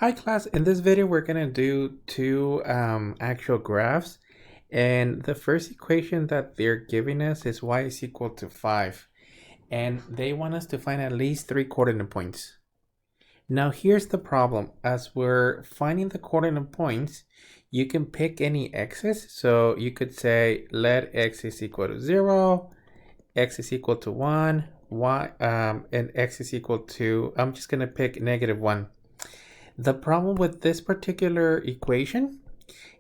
Hi class, in this video we're going to do two actual graphs, and the first equation that they're giving us is y is equal to 5, and they want us to find at least 3 coordinate points. Now here's the problem. As we're finding the coordinate points, you can pick any x's, so you could say let x is equal to 0, x is equal to 1, and x is equal to, I'm just going to pick -1. The problem with this particular equation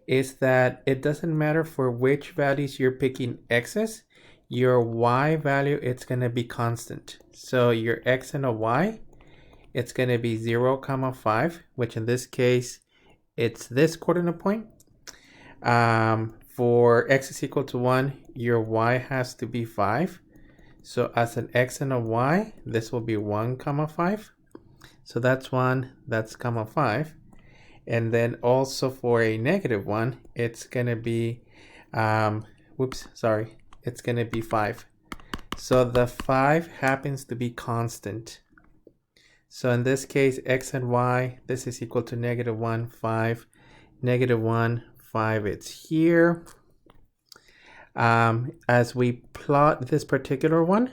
is that it doesn't matter for which values you're picking x's, your y value, it's going to be constant. So your x and a y, it's going to be 0, 5, which in this case, it's this coordinate point. For x is equal to 1, your y has to be 5. So as an x and a y, this will be 1, 5. So that's 1, that's 5. And then also for a -1, it's going to be, it's going to be 5. So the 5 happens to be constant. So in this case, x and y, this is equal to -1, 5, -1, 5, it's here. As we plot this particular one,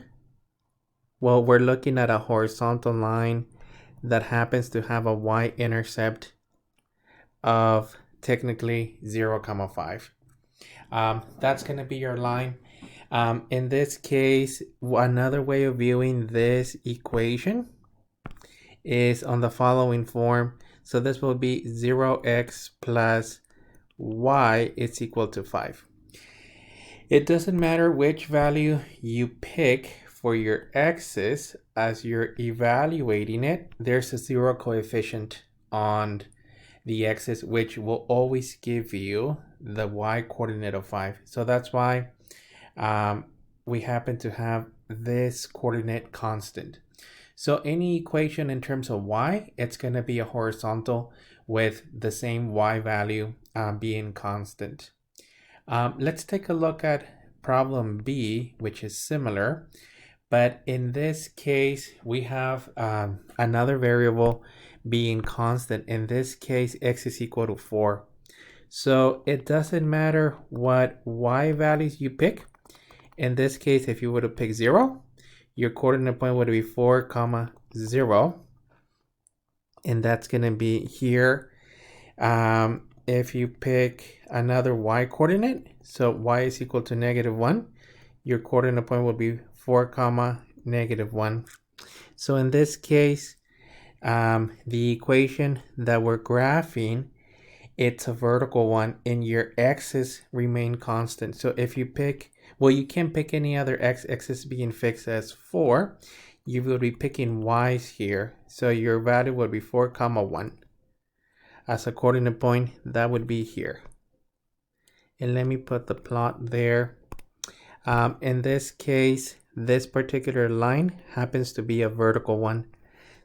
well, we're looking at a horizontal line that happens to have a y-intercept of technically 0, 5. That's going to be your line. In this case, another way of viewing this equation is on the following form. So this will be 0x plus y is equal to 5. It doesn't matter which value you pick for your x's. As you're evaluating it, there's a 0 coefficient on the x's, which will always give you the y coordinate of 5. So that's why we happen to have this coordinate constant. So any equation in terms of y, it's going to be a horizontal with the same y value being constant. Let's take a look at problem B, which is similar. But in this case, we have another variable being constant. In this case, x is equal to 4. So it doesn't matter what y values you pick. In this case, if you were to pick 0, your coordinate point would be 4, 0. And that's going to be here. If you pick another y coordinate, so y is equal to -1, your coordinate point will be 4, -1. So in this case, the equation that we're graphing, it's a vertical one, and your x's remain constant. So if you pick, well, you can't pick any other x is being fixed as 4. You will be picking y's here. So your value would be 4, 1. As a coordinate point, that would be here. And let me put the plot there. In this case, this particular line happens to be a vertical one.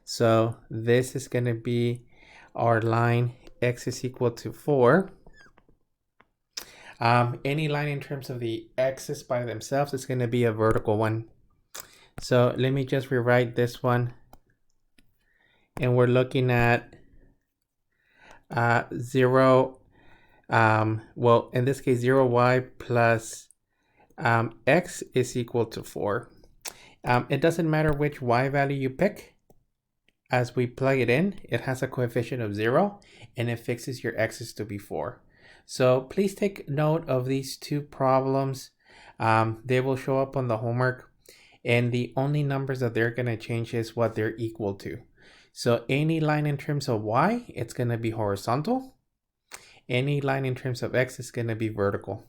So this is going to be our line, x is equal to 4. Any line in terms of the x's by themselves is going to be a vertical one. So let me just rewrite this one. And we're looking at 0, well, in this case, 0y plus x is equal to 4. It doesn't matter which y value you pick. As we plug it in, it has a coefficient of 0, and it fixes your x's to be 4. So please take note of these two problems. They will show up on the homework, and the only numbers that they're going to change is what they're equal to. So any line in terms of y, it's going to be horizontal. Any line in terms of x is going to be vertical.